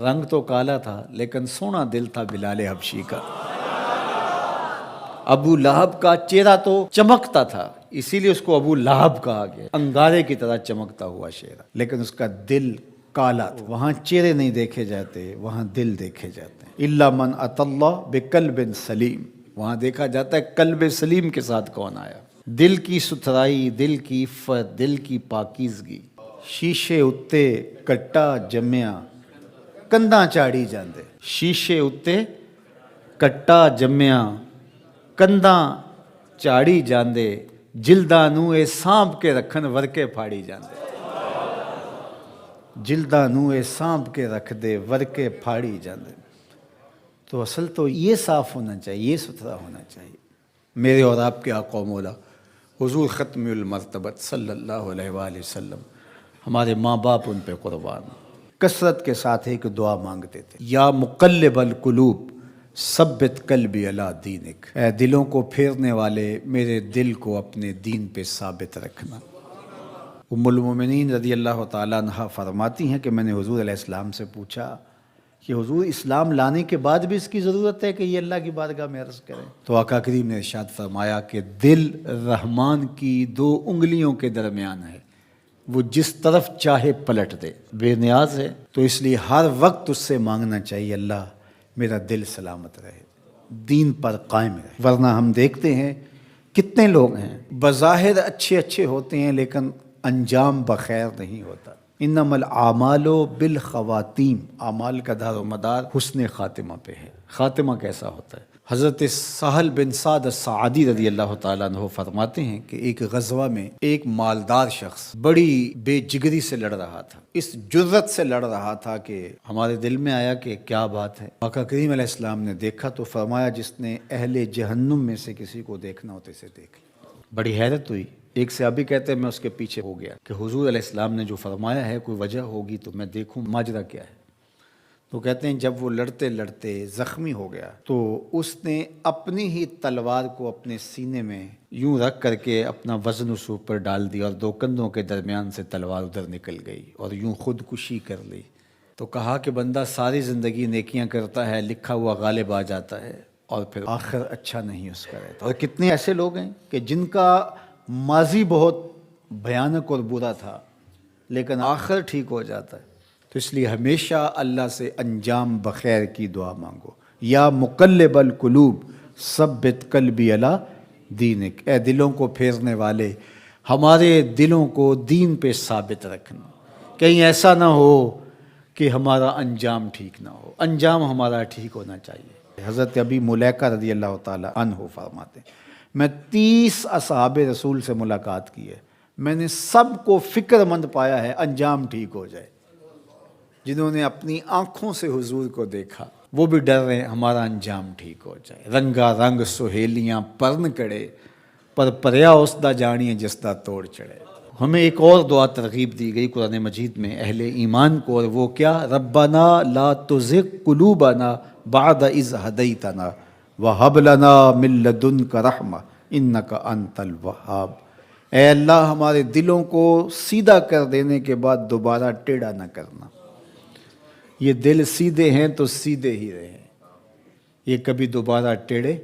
رنگ تو کالا تھا لیکن سونا دل تھا بلال حبشی کا۔ ابو لہب کا چہرہ تو چمکتا تھا، اسی لیے اس کو ابو لہب کہا گیا، انگارے کی طرح چمکتا ہوا چہرہ، لیکن اس کا دل کالا تھا۔ وہاں چہرے نہیں دیکھے جاتے، وہاں دل دیکھے جاتے ہیں۔ الا من اتى اللہ بقلب سلیم، وہاں دیکھا جاتا ہے قلب سلیم کے ساتھ کون آیا۔ دل کی ستھرائی، دل کی عفت، دل کی پاکیزگی۔ شیشے اتے کٹا جمیا کندا چاڑی جاندے، شیشے اتے کٹا جمیا کندا چاڑی جاندے، جلداں نوں اے سانپ کے رکھن ورکے پھاڑی جاندے، جلداں نوں اے سانپ کے رکھ دے ورکے پھاڑی جاندے۔ تو اصل تو یہ صاف ہونا چاہیے، یہ ستھرا ہونا چاہیے۔ میرے اور آپ کے آقا و مولا حضور ختم المرتبت صلی اللہ علیہ وآلہ وسلم، ہمارے ماں باپ ان پہ قربان، کثرت کے ساتھ ایک دعا مانگتے تھے، یا مقلب القلوب ثبت قلبی علی دینک، اے دلوں کو پھیرنے والے میرے دل کو اپنے دین پہ ثابت رکھنا۔ ام المومنین رضی اللہ تعالیٰ عنہ فرماتی ہیں کہ میں نے حضور علیہ السلام سے پوچھا کہ حضور اسلام لانے کے بعد بھی اس کی ضرورت ہے کہ یہ اللہ کی بارگاہ میں عرض کریں؟ تو آقا کریم نے ارشاد فرمایا کہ دل رحمان کی دو انگلیوں کے درمیان ہے، وہ جس طرف چاہے پلٹ دے، بے نیاز ہے، تو اس لیے ہر وقت اس سے مانگنا چاہیے اللہ میرا دل سلامت رہے، دین پر قائم رہے۔ ورنہ ہم دیکھتے ہیں کتنے لوگ ہیں بظاہر اچھے ہوتے ہیں لیکن انجام بخیر نہیں ہوتا۔ انما الاعمال بالخواتیم، اعمال کا دار و مدار حسن خاتمہ پہ ہے۔ خاتمہ کیسا ہوتا ہے؟ حضرت سہل بن سعد الساعدی رضی اللہ تعالیٰ عنہ فرماتے ہیں کہ ایک غزوہ میں ایک مالدار شخص بڑی بے جگری سے لڑ رہا تھا، اس جرت سے لڑ رہا تھا کہ ہمارے دل میں آیا کہ کیا بات ہے۔ آقا کریم علیہ السلام نے دیکھا تو فرمایا جس نے اہل جہنم میں سے کسی کو دیکھنا ہو تو اسے دیکھ۔ بڑی حیرت ہوئی۔ ایک صحابی کہتے ہیں میں اس کے پیچھے ہو گیا کہ حضور علیہ السلام نے جو فرمایا ہے کوئی وجہ ہوگی تو میں دیکھوں ماجرا کیا ہے۔ تو کہتے ہیں جب وہ لڑتے لڑتے زخمی ہو گیا تو اس نے اپنی ہی تلوار کو اپنے سینے میں یوں رکھ کر کے اپنا وزن اس اوپر ڈال دیا اور دو کندھوں کے درمیان سے تلوار ادھر نکل گئی اور یوں خودکشی کر لی۔ تو کہا کہ بندہ ساری زندگی نیکیاں کرتا ہے، لکھا ہوا غالب آ جاتا ہے اور پھر آخر اچھا نہیں اس کا رہتا۔ اور کتنے ایسے لوگ ہیں کہ جن کا ماضی بہت بھیانک اور برا تھا لیکن آخر ٹھیک ہو جاتا ہے۔ تو اس لیے ہمیشہ اللہ سے انجام بخیر کی دعا مانگو۔ یا مقلب القلوب ثبت قلبی علی دینک، اے دلوں کو پھیرنے والے ہمارے دلوں کو دین پہ ثابت رکھنا، کہیں ایسا نہ ہو کہ ہمارا انجام ٹھیک نہ ہو، انجام ہمارا ٹھیک ہونا چاہیے۔ حضرت ابی ملیکہ رضی اللہ تعالیٰ عنہ فرماتے ہیں میں 30 اصحاب رسول سے ملاقات کی ہے، میں نے سب کو فکر مند پایا ہے انجام ٹھیک ہو جائے۔ جنہوں نے اپنی آنکھوں سے حضور کو دیکھا وہ بھی ڈر رہے ہیں ہمارا انجام ٹھیک ہو جائے۔ رنگا رنگ سہیلیاں پرن کڑے پر پریا اس دا جانیے جس دا توڑ چڑھے۔ ہمیں ایک اور دعا ترغیب دی گئی قرآن مجید میں اہل ایمان کو، اور وہ کیا؟ ربنا لا تزغ قلوبنا بعد اذ ہدیتنا وہب لنا من لدنک رحمہ انک انت الوہاب، اے اللہ ہمارے دلوں کو سیدھا کر دینے کے بعد دوبارہ ٹیڑھا نہ کرنا۔ یہ دل سیدھے ہیں تو سیدھے ہی رہیں، یہ کبھی دوبارہ ٹیڑھے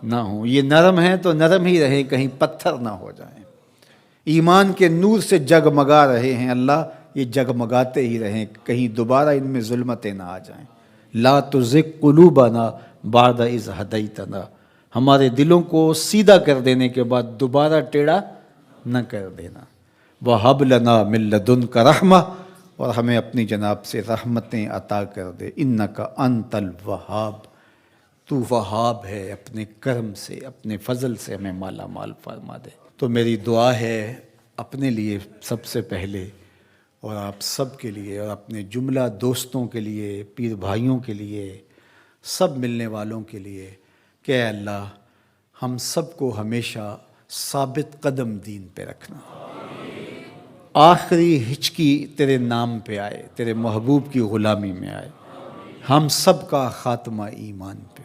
نہ ہوں۔ یہ نرم ہیں تو نرم ہی رہیں، کہیں پتھر نہ ہو جائیں۔ ایمان کے نور سے جگمگا رہے ہیں اللہ، یہ جگمگاتے ہی رہیں، کہیں دوبارہ ان میں ظلمتیں نہ آ جائیں۔ لا تزغ قلوبنا بعد اذ ہدیتنا، ہمارے دلوں کو سیدھا کر دینے کے بعد دوبارہ ٹیڑھا نہ کر دینا۔ وَهَبْ لَنَا مِن لَدُنْكَ رَحْمَةً، اور ہمیں اپنی جناب سے رحمتیں عطا کر دے۔ انک انت الوہاب، تو وہاب ہے، اپنے کرم سے اپنے فضل سے ہمیں مالا مال فرما دے۔ تو میری دعا ہے اپنے لیے سب سے پہلے اور آپ سب کے لیے اور اپنے جملہ دوستوں کے لیے، پیر بھائیوں کے لیے، سب ملنے والوں کے لیے کہ اے اللہ ہم سب کو ہمیشہ ثابت قدم دین پہ رکھنا، آخری ہچکی تیرے نام پہ آئے، تیرے محبوب کی غلامی میں آئے، ہم سب کا خاتمہ ایمان پہ۔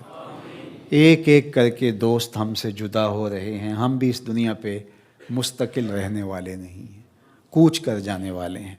ایک ایک کر کے دوست ہم سے جدا ہو رہے ہیں، ہم بھی اس دنیا پہ مستقل رہنے والے نہیں ہیں، کوچ کر جانے والے ہیں۔